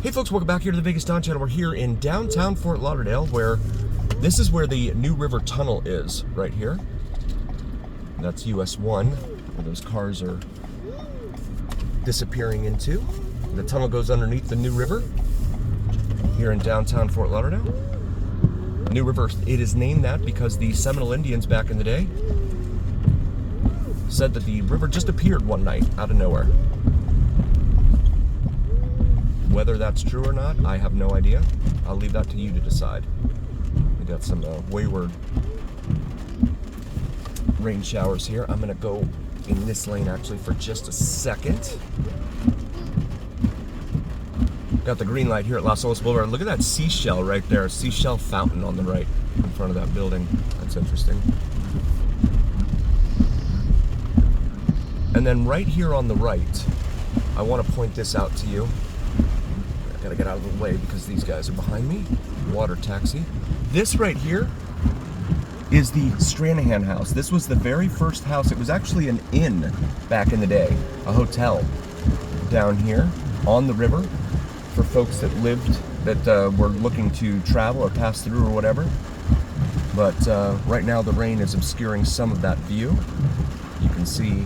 Hey folks, welcome back here to the VegasDon channel. We're here in downtown Fort Lauderdale, where this is where the New River Tunnel is, right here. That's US 1, where those cars are disappearing into. The tunnel goes underneath the New River here in downtown Fort Lauderdale. New River, it is named that because the Seminole Indians back in the day said that the river just appeared one night out of nowhere. Whether that's true or not, I have no idea. I'll leave that to you to decide. We got some wayward rain showers here. I'm gonna go in this lane actually for just a second. Got the green light here at Los Olas Boulevard. Look at that seashell right there, seashell fountain on the right in front of that building. That's interesting. And then right here on the right, I want to point this out to you. I gotta get out of the way because these guys are behind me. Water taxi. This right here is the Stranahan house. This was the very first house. It was actually an inn back in the day, a hotel down here on the river for folks that lived, that were looking to travel or pass through or whatever. But right now the rain is obscuring some of that view. You can see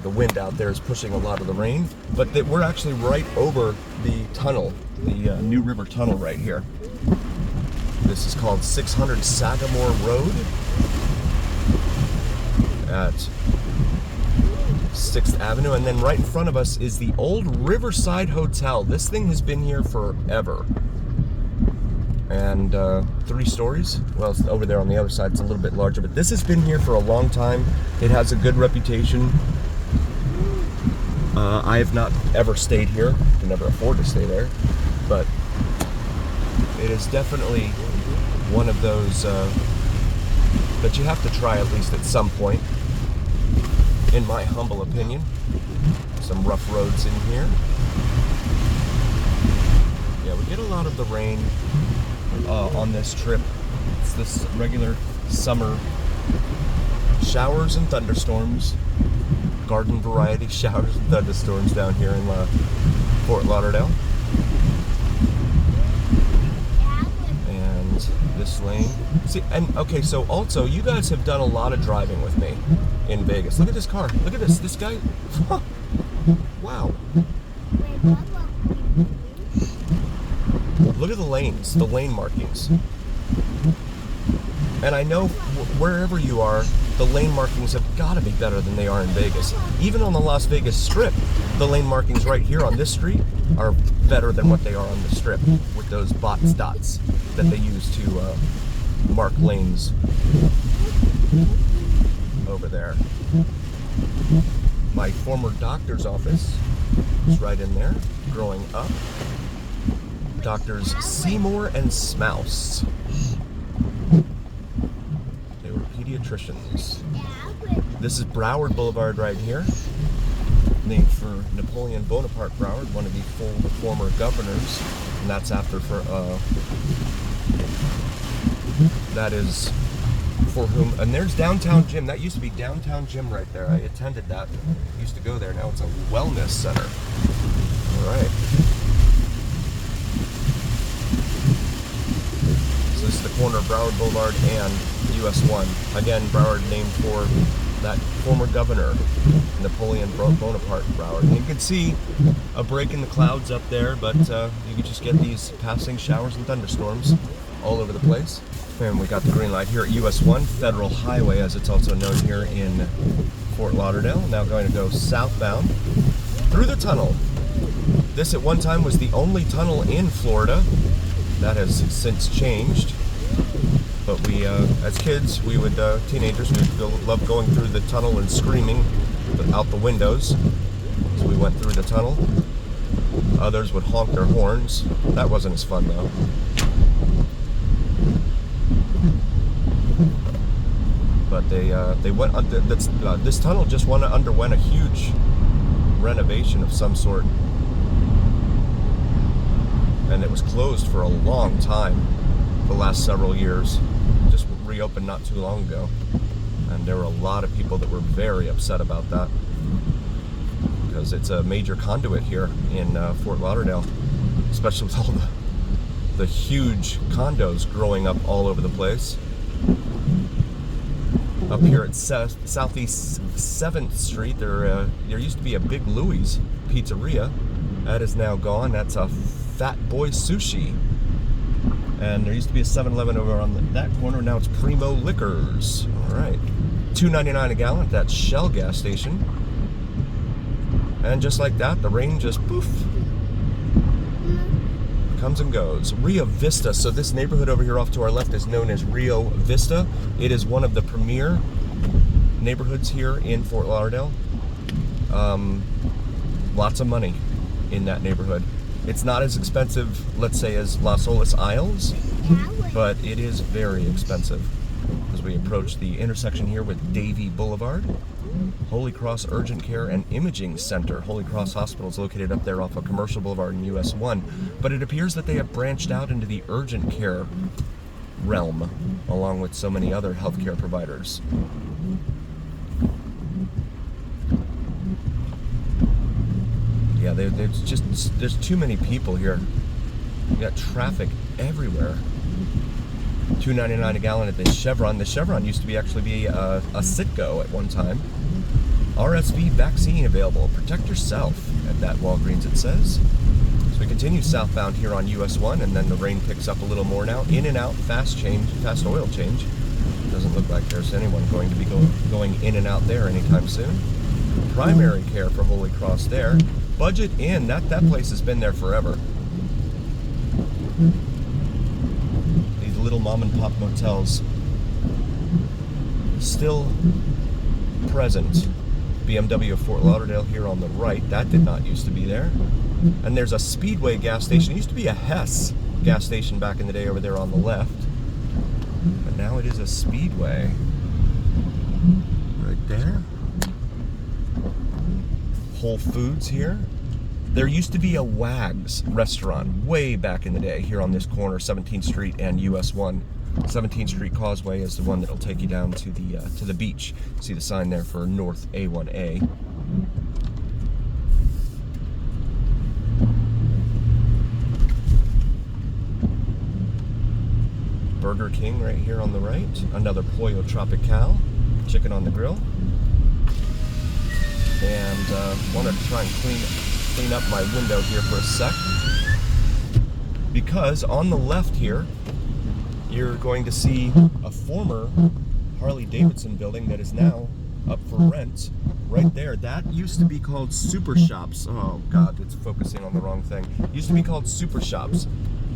the wind out there is pushing a lot of the rain, but we're actually right over the tunnel, the New River Tunnel right here. This is called 600 Sagamore Road at 6th Avenue, and then right in front of us is the old Riverside Hotel. This thing has been here forever. And 3 stories. Well, it's over there on the other side, it's a little bit larger, but this has been here for a long time. It has a good reputation. I have not ever stayed here. I can never afford to stay there, but it is definitely one of those that you have to try at least at some point, in my humble opinion. Some rough roads in here. Yeah, we get a lot of the rain on this trip. It's this regular summer showers and thunderstorms, garden variety showers and thunderstorms down here in Fort Lauderdale. And this lane. See, and okay, so also you guys have done a lot of driving with me in Vegas. Look at this car. Look at this guy. Wow. Look at the lanes, the lane markings. And I know wherever you are, the lane markings have got to be better than they are in Vegas. Even on the Las Vegas Strip, the lane markings right here on this street are better than what they are on the Strip with those box dots that they use to mark lanes over there. My former doctor's office is right in there, growing up. Doctors Seymour and Smouse. They were pediatricians. This is Broward Boulevard right here, named for Napoleon Bonaparte Broward, one of the former governors, and that's after that is for whom. And there's Downtown Gym. That used to be Downtown Gym right there. I attended that. Used to go there. Now it's a wellness center. All right. This is the corner of Broward Boulevard and US 1. Again, Broward named for that former governor, Napoleon Bonaparte Broward. And you can see a break in the clouds up there, but you can just get these passing showers and thunderstorms all over the place. And we got the green light here at US 1, Federal Highway, as it's also known here in Fort Lauderdale. Now going to go southbound through the tunnel. This at one time was the only tunnel in Florida. That has since changed, but we, as kids, we would, teenagers, we would love going through the tunnel and screaming out the windows as we went through the tunnel. Others would honk their horns. That wasn't as fun though. But they went under. This tunnel just underwent a huge renovation of some sort. And it was closed for a long time, the last several years. Just reopened not too long ago. And there were a lot of people that were very upset about that. because it's a major conduit here in Fort Lauderdale, especially with all the huge condos growing up all over the place. Up here at Southeast 7th Street, there used to be a Big Louie's pizzeria. That is now gone. That's a Fat Boy Sushi. And there used to be a 7-Eleven over on that corner. Now it's Primo Liquors. All right. $2.99 a gallon at that Shell gas station. And just like that, the rain just poof comes and goes. Rio Vista. So this neighborhood over here off to our left is known as Rio Vista. It is one of the premier neighborhoods here in Fort Lauderdale. Lots of money in that neighborhood. It's not as expensive, let's say, as Las Olas Isles, but it is very expensive. As we approach the intersection here with Davie Boulevard, Holy Cross Urgent Care and Imaging Center. Holy Cross Hospital is located up there off of Commercial Boulevard in US 1, but it appears that they have branched out into the urgent care realm, along with so many other healthcare providers. Yeah, there's too many people here. You got traffic everywhere. $2.99 a gallon at the Chevron. The Chevron used to actually be a Citgo at one time. RSV vaccine available. Protect yourself at that Walgreens, it says. So we continue southbound here on US 1, and then the rain picks up a little more now. In and out, fast oil change. Doesn't look like there's anyone going to be going in and out there anytime soon. Primary care for Holy Cross there. Budget Inn, that place has been there forever. These little mom and pop motels still present. BMW of Fort Lauderdale here on the right, that did not used to be there. And there's a Speedway gas station. It used to be a Hess gas station back in the day over there on the left, but now it is a Speedway right there. Whole Foods here. There used to be a Wags restaurant way back in the day here on this corner, 17th Street and US 1. 17th Street Causeway is the one that'll take you down to the beach. See the sign there for North A1A. Burger King right here on the right. Another Pollo Tropical, chicken on the grill. And want to try and clean up my window here for a sec, because on the left here you're going to see a former Harley Davidson building that is now up for rent right there. That used to be called Super Shops. Oh god, it's focusing on the wrong thing. It used to be called Super Shops,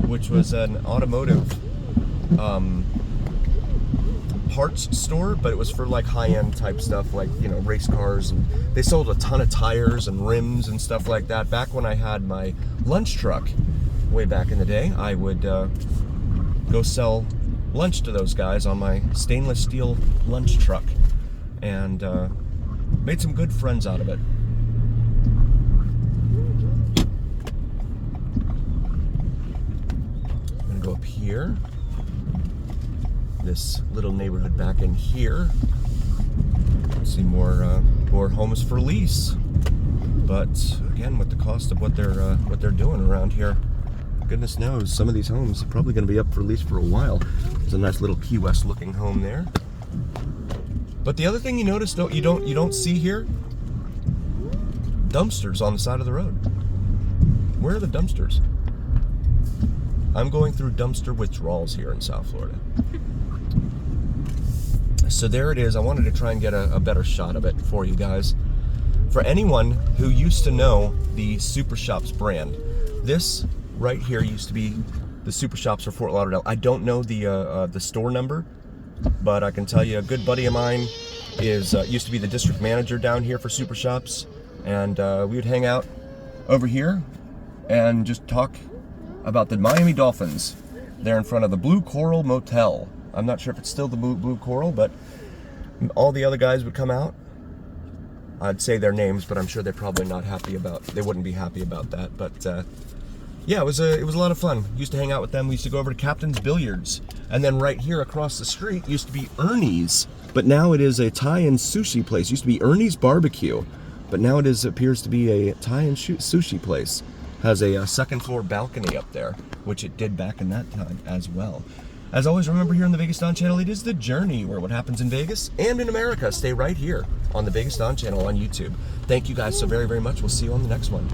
which was an automotive parts store, but it was for like high-end type stuff, like, you know, race cars, and they sold a ton of tires and rims and stuff like that. Back when I had my lunch truck way back in the day, I would go sell lunch to those guys on my stainless steel lunch truck, and made some good friends out of it. I'm gonna go up here, this little neighborhood back in here. See more homes for lease, but again, with the cost of what they're doing around here, goodness knows, some of these homes are probably going to be up for lease for a while. There's a nice little Key West looking home there. But the other thing you notice, you don't see here, dumpsters on the side of the road. Where are the dumpsters? I'm going through dumpster withdrawals here in South Florida. So there it is. I wanted to try and get a better shot of it for you guys. For anyone who used to know the Super Shops brand, this right here used to be the Super Shops for Fort Lauderdale. I don't know the store number, but I can tell you a good buddy of mine used to be the district manager down here for Super Shops, and we would hang out over here and just talk about the Miami Dolphins there in front of the Blue Coral Motel. I'm not sure if it's still the Blue Coral, but all the other guys would come out. I'd say their names, but I'm sure they're probably they wouldn't be happy about that. But yeah, it was a lot of fun. Used to hang out with them. We used to go over to Captain's Billiards. And then right here across the street used to be Ernie's, but now it is a Thai and sushi place. Used to be Ernie's Barbecue. But now it appears to be a Thai and sushi place. Has a second floor balcony up there, which it did back in that time as well. As always, remember here on the VegasDon channel, it is the journey where what happens in Vegas and in America stay right here on the VegasDon channel on YouTube. Thank you guys so very, very much. We'll see you on the next one.